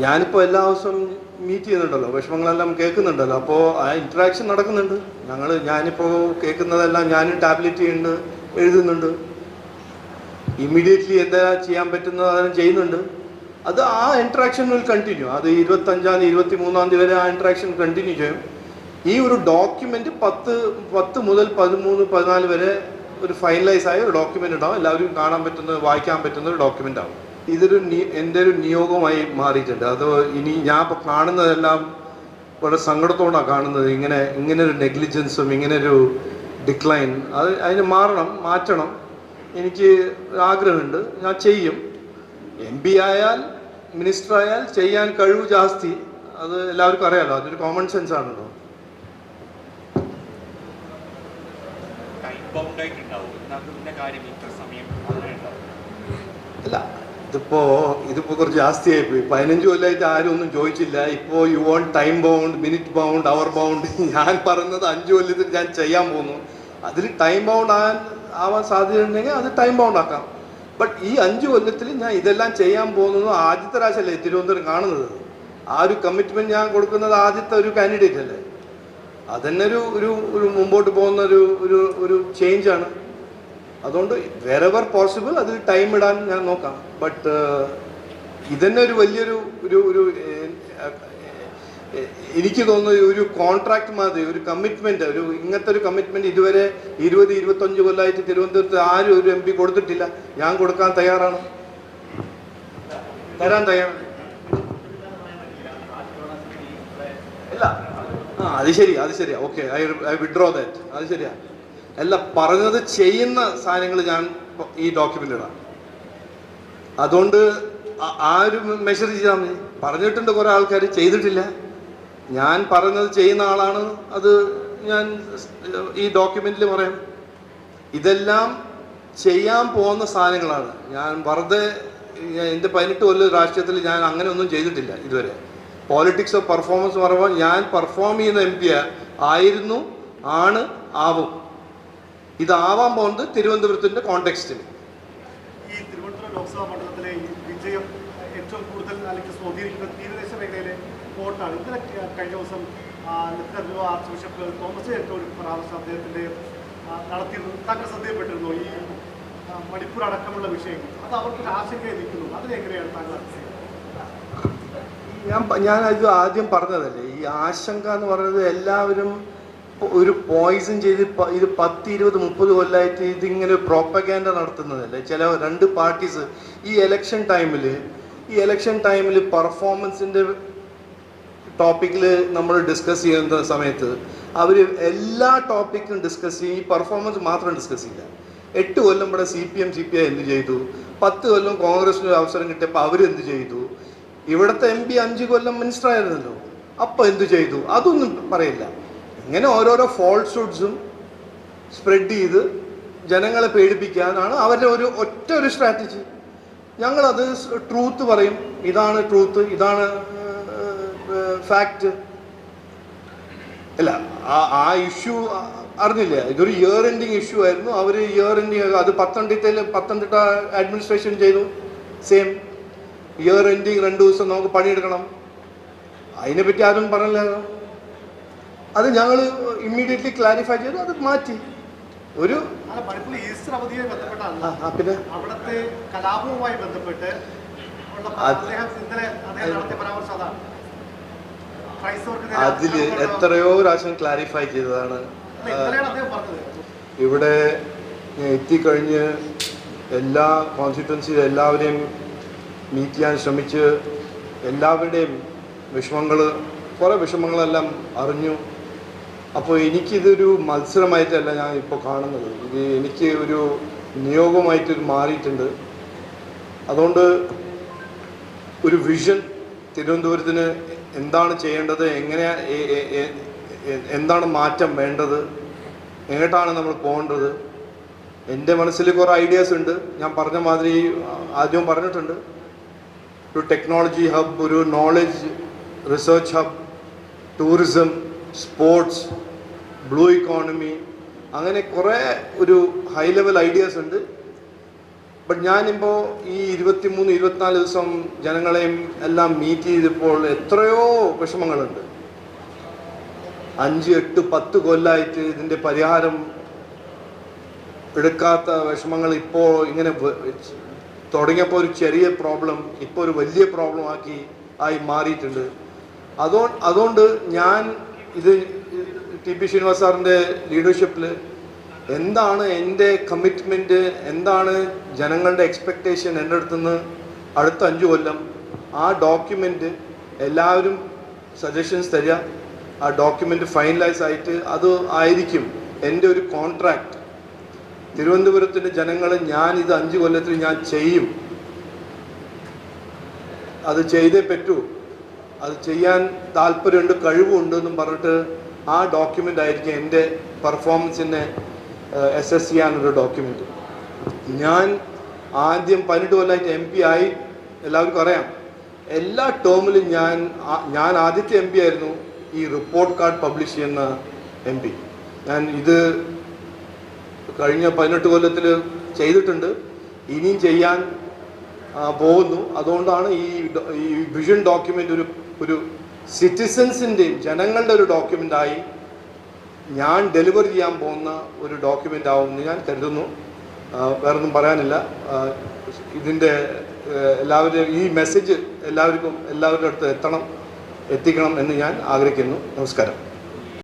ഞാനിപ്പോൾ എല്ലാ ദിവസവും മീറ്റ് ചെയ്യുന്നുണ്ടല്ലോ, വിഷമങ്ങളെല്ലാം കേൾക്കുന്നുണ്ടല്ലോ, അപ്പോൾ ആ ഇൻട്രാക്ഷൻ നടക്കുന്നുണ്ട്. ഞാനിപ്പോൾ കേൾക്കുന്നതെല്ലാം ഞാനും ടാബ്ലറ്റ് ചെയ്യുന്നുണ്ട്, എഴുതുന്നുണ്ട്. ഇമ്മീഡിയറ്റ്ലി എന്താ ചെയ്യാൻ പറ്റുന്നത് അതെല്ലാം ചെയ്യുന്നുണ്ട്. അത് ആ ഇൻട്രാക്ഷൻ വിൽ കണ്ടിന്യൂ. അത് 25-ാം തീയതി 23-ാം തീയതി വരെ ആ ഇൻട്രാക്ഷൻ കണ്ടിന്യൂ ചെയ്യും. ഈ ഒരു ഡോക്യുമെൻറ്റ് 10 മുതൽ 13-14 വരെ ഒരു ഫൈനലൈസ് ആയ ഒരു ഡോക്യുമെൻ്റ് ഉണ്ടാവും. എല്ലാവരും കാണാൻ പറ്റുന്ന, വായിക്കാൻ പറ്റുന്ന ഒരു ഡോക്യുമെൻ്റ് ആവും. എൻ്റെ ഒരു നിയോഗമായി മാറിയിട്ടുണ്ട്. അത് ഇനി ഞാൻ ഇപ്പോൾ കാണുന്നതെല്ലാം വളരെ സങ്കടത്തോടാണ് കാണുന്നത്. ഇങ്ങനെ ഒരു നെഗ്ലിജൻസും ഇങ്ങനൊരു ഡിക്ലൈൻ, അതിന് മാറ്റണം. എനിക്ക് ആഗ്രഹമുണ്ട്, ഞാൻ ചെയ്യും. MP ആയാൽ മിനിസ്റ്റർ ആയാൽ ചെയ്യാൻ കഴിവ് ജാസ്തി, അത് എല്ലാവർക്കും അറിയാലോ. അതൊരു കോമൺ സെൻസ് ആണല്ലോ. അല്ല, ഇതിപ്പോ കുറച്ച് ജാസ്തിയായിപ്പോയി. 15 കൊല്ലമായിട്ട് ആരും ഒന്നും ചോദിച്ചില്ല. ഇപ്പോൾ you want time bound, minute bound, hour bound. ഞാൻ പറയുന്നത് 5 കൊല്ലത്തിൽ ഞാൻ ചെയ്യാൻ പോകുന്നു. അതിൽ ടൈം ബൗണ്ട് ആവാൻ സാധ്യതയുണ്ടെങ്കിൽ അത് ടൈം ബൗണ്ട് ആക്കാം. ബട്ട് ഈ 5 കൊല്ലത്തിൽ ഞാൻ ഇതെല്ലാം ചെയ്യാൻ പോകുന്നത് ആദ്യത്തെ പ്രാവശ്യമല്ലേ തിരുവനന്തപുരം കാണുന്നത്. ആ ഒരു കമ്മിറ്റ്മെൻറ്റ് ഞാൻ കൊടുക്കുന്നത് ആദ്യത്തെ ഒരു കാൻഡിഡേറ്റ് അല്ലേ. അതന്നെ ഒരു മുമ്പോട്ട് പോകുന്ന ഒരു ചേഞ്ചാണ്. അതുകൊണ്ട് വെറെവർ പോസിബിൾ അതിൽ ടൈം ഇടാൻ ഞാൻ നോക്കാം. ബട്ട് ഇതന്നെ ഒരു വലിയൊരു എനിക്ക് തോന്നുന്നത് ഒരു കോൺട്രാക്ട് മാതിരി, ഒരു കമ്മിറ്റ്മെൻറ്റ്, ഇങ്ങനത്തെ ഒരു കമ്മിറ്റ്മെൻറ്റ് ഇതുവരെ 20-25 കൊല്ലമായിട്ട് തിരുവനന്തപുരത്ത് ആരും ഒരു MP കൊടുത്തിട്ടില്ല. ഞാൻ കൊടുക്കാൻ തയ്യാറാണ്, തരാൻ തയ്യാറാണ്. ഇല്ല, അത് ശരിയാ. Okay, I withdraw that. അത് ശരിയാ. അല്ല, പറഞ്ഞത് ചെയ്യുന്ന സാധനങ്ങൾ ഞാൻ ഈ ഡോക്യുമെൻ്റ് ഇടാം. അതുകൊണ്ട് ആ ഒരു മെഷർ ചെയ്താൽ മതി. പറഞ്ഞിട്ടുണ്ട് കുറേ ആൾക്കാർ, ചെയ്തിട്ടില്ല. ഞാൻ പറഞ്ഞത് ചെയ്യുന്ന ആളാണ്, അത് ഞാൻ ഈ ഡോക്യുമെൻറ്റിൽ പറയാം. ഇതെല്ലാം ചെയ്യാൻ പോകുന്ന സാധനങ്ങളാണ്. ഞാൻ വെറുതെ എൻ്റെ 18 കൊല്ലം രാഷ്ട്രീയത്തിൽ ഞാൻ അങ്ങനെ ഒന്നും ചെയ്തിട്ടില്ല ഇതുവരെ. പോളിറ്റിക്സ് ഓഫ് പെർഫോമൻസ് പറയുമ്പോൾ ഞാൻ പെർഫോം ചെയ്യുന്ന MP ആയിരുന്നു, ആണ്, ആവും. ഇതാവാൻ പോകുന്നത് തിരുവനന്തപുരത്തിൻ്റെ കോണ്ടെക്സ്റ്റിൽ. ഈ തിരുവനന്തപുരം ലോക്സഭാ മണ്ഡലത്തിലെ ഈ വിജയം ഏറ്റവും കൂടുതൽ അല്ലെങ്കിൽ സ്വാധീനിക്കുന്ന തീരദേശ മേഖലയിലെ വോട്ടാണ്. ഇന്നലെ കഴിഞ്ഞ ദിവസം ലഫ്റ്റനന്റ് ആർച്ച് ബിഷപ്പ് തോമസ് ഒരു പരാമർശം അദ്ദേഹത്തിൻ്റെ നടത്തിയിരുന്നു. താങ്കൾ ശ്രദ്ധയപ്പെട്ടിരുന്നു ഈ മണിപ്പൂർ അടക്കമുള്ള വിഷയങ്ങൾ? അത് അവർക്കൊരു ആശങ്കയെ നിൽക്കുന്നു. അതിനെങ്ങനെയാണ് താങ്കൾ? ഞാൻ ഇത് ആദ്യം പറഞ്ഞതല്ലേ, ഈ ആശങ്ക എന്ന് പറയുന്നത് എല്ലാവരും ഒരു പോയിസൺ ചെയ്ത് ഇത് 10, 20, 30 കൊല്ലമായിട്ട് ഇതിങ്ങനെ പ്രോപ്പഗാൻഡ നടത്തുന്നതല്ലേ ചില 2 പാർട്ടീസ്. ഈ ഇലക്ഷൻ ടൈമിൽ പെർഫോമൻസിൻ്റെ ടോപ്പിക്കിൽ നമ്മൾ ഡിസ്കസ് ചെയ്യുന്ന സമയത്ത് അവർ എല്ലാ ടോപ്പിക്കും ഡിസ്കസ് ചെയ്യും, ഈ പെർഫോമൻസ് മാത്രം ഡിസ്കസ് ചെയ്യില്ല. 8 കൊല്ലം ഇവിടെ CPI എന്ത് ചെയ്തു, 10 കൊല്ലം കോൺഗ്രസിന് അവസരം കിട്ടിയപ്പോൾ അവരെന്ത് ചെയ്തു, ഇവിടുത്തെ MP 5 കൊല്ലം മിനിസ്റ്റർ ആയിരുന്നല്ലോ, അപ്പോൾ എന്ത് ചെയ്തു, അതൊന്നും പറയില്ല. ഇങ്ങനെ ഓരോരോ ഫോൾസ്ഹുഡ്സും സ്പ്രെഡ് ചെയ്ത് ജനങ്ങളെ പേടിപ്പിക്കാനാണ് അവരുടെ ഒരു സ്ട്രാറ്റജി. ഞങ്ങളത് ട്രൂത്ത് പറയും, ഇതാണ് ട്രൂത്ത്, ഇതാണ് ഫാക്റ്റ്. അല്ല, ആ ഇഷ്യൂ അറിഞ്ഞില്ല, ഇതൊരു ഇയർ എൻഡിങ് ഇഷ്യൂ ആയിരുന്നു. അവർ ഇയർ എൻഡിങ് അത് പത്തനംതിട്ട അഡ്മിനിസ്ട്രേഷൻ ചെയ്തു. സെയിം ഇയർ എൻഡിങ് 2 ദിവസം നമുക്ക് പണിയെടുക്കണം. അതിനെപ്പറ്റി ആരും പറഞ്ഞില്ല. അത് ഞങ്ങൾ ഇമ്മീഡിയറ്റ്ലി ക്ലാരിഫൈ ചെയ്തു, അത് മാറ്റി. ഒരു ഈസ്റ്റർ അവധിയെ ബന്ധപ്പെട്ടാണ് പിന്നെ അവിടുത്തെ കലാപവുമായി ബന്ധപ്പെട്ട് അതില് എത്രയോ പ്രാവശ്യം ക്ലാരിഫൈ ചെയ്തതാണ്. ഇവിടെ എത്തിക്കഴിഞ്ഞ് എല്ലാ കോൺസ്റ്റിറ്റ്യുവൻസിയിലും എല്ലാവരെയും മീറ്റ് ചെയ്യാൻ ശ്രമിച്ച് എല്ലാവരുടെയും കുറേ വിഷമങ്ങളെല്ലാം അറിഞ്ഞു. അപ്പോൾ എനിക്കിതൊരു മത്സരമായിട്ടല്ല ഞാൻ ഇപ്പോൾ കാണുന്നത്, ഇത് എനിക്ക് ഒരു നിയോഗമായിട്ട് മാറിയിട്ടുണ്ട്. അതുകൊണ്ട് ഒരു വിഷൻ, തിരുവനന്തപുരത്തിന് എന്താണ് ചെയ്യേണ്ടത്, എന്താണ് മാറ്റം വേണ്ടത്, എങ്ങോട്ടാണ് നമ്മൾ പോകേണ്ടത്, എൻ്റെ മനസ്സിൽ കുറേ ഐഡിയാസ് ഉണ്ട്. ഞാൻ പറഞ്ഞ മാതിരി ആദ്യം പറഞ്ഞിട്ടുണ്ട്, ഒരു ടെക്നോളജി ഹബ്, ഒരു knowledge research hub, tourism, sports, blue economy, അങ്ങനെ കുറേ ഒരു ഹൈ ലെവൽ ഐഡിയാസ് ഉണ്ട്. ബട്ട് ഞാനിപ്പോൾ ഈ 23-24 ദിവസം ജനങ്ങളെയും എല്ലാം മീറ്റ് ചെയ്തപ്പോൾ എത്രയോ വിഷമങ്ങളുണ്ട്. 5, 8, 10 കൊല്ലമായിട്ട് ഇതിൻ്റെ പരിഹാരം എടുക്കാത്ത വിഷമങ്ങൾ ഇപ്പോൾ ഇങ്ങനെ തുടങ്ങിയപ്പോൾ ഒരു ചെറിയ പ്രോബ്ലം ഇപ്പോൾ ഒരു വലിയ പ്രോബ്ലം ആയി മാറിയിട്ടുണ്ട്. അതുകൊണ്ട് ഞാൻ ഇത് TP ശ്രീനിവാസ് സാറിൻ്റെ ലീഡർഷിപ്പിൽ എന്താണ് എൻ്റെ കമ്മിറ്റ്മെൻറ്റ്, എന്താണ് ജനങ്ങളുടെ എക്സ്പെക്റ്റേഷൻ എൻ്റെ അടുത്തുനിന്ന് അടുത്ത 5 കൊല്ലം, ആ ഡോക്യുമെൻ്റ് എല്ലാവരും സജഷൻസ് തരിക. ആ ഡോക്യുമെൻ്റ് ഫൈനലൈസ് ആയിട്ട് അത് ആയിരിക്കും എൻ്റെ ഒരു കോൺട്രാക്റ്റ്. തിരുവനന്തപുരത്തിൻ്റെ ജനങ്ങൾ ഞാൻ ഇത് 5 കൊല്ലത്തിൽ ഞാൻ ചെയ്യും, അത് ചെയ്തേ പറ്റൂ, അത് ചെയ്യാൻ താല്പര്യമുണ്ട്, കഴിവുണ്ടെന്നും പറഞ്ഞിട്ട് ആ ഡോക്യുമെൻ്റ് ആയിരിക്കും എൻ്റെ പെർഫോമൻസിനെ അസസ് ചെയ്യാനൊരു ഡോക്യുമെൻ്റ്. ഞാൻ ആദ്യം 18 കൊല്ലമായിട്ട് MP ആയി, എല്ലാവർക്കും അറിയാം. എല്ലാ ടേമിലും ഞാൻ ആദ്യത്തെ MP ആയിരുന്നു ഈ റിപ്പോർട്ട് കാർഡ് പബ്ലിഷ് ചെയ്യുന്ന MP. ഞാൻ ഇത് കഴിഞ്ഞ 18 കൊല്ലത്തിൽ ചെയ്തിട്ടുണ്ട്, ഇനിയും ചെയ്യാൻ പോകുന്നു. അതുകൊണ്ടാണ് ഈ വിഷൻ ഡോക്യുമെൻ്റ് ഒരു സിറ്റിസൻസിൻ്റെയും ജനങ്ങളുടെ ഒരു ഡോക്യുമെൻ്റായി ഞാൻ ഡെലിവർ ചെയ്യാൻ പോകുന്ന ഒരു ഡോക്യുമെൻ്റ് ആവുമെന്ന് ഞാൻ കരുതുന്നു. വേറൊന്നും പറയാനില്ല. ഇതിൻ്റെ എല്ലാവരും ഈ മെസ്സേജ് എല്ലാവരുടെ അടുത്ത് എത്തിക്കണം എന്ന് ഞാൻ ആഗ്രഹിക്കുന്നു. നമസ്കാരം.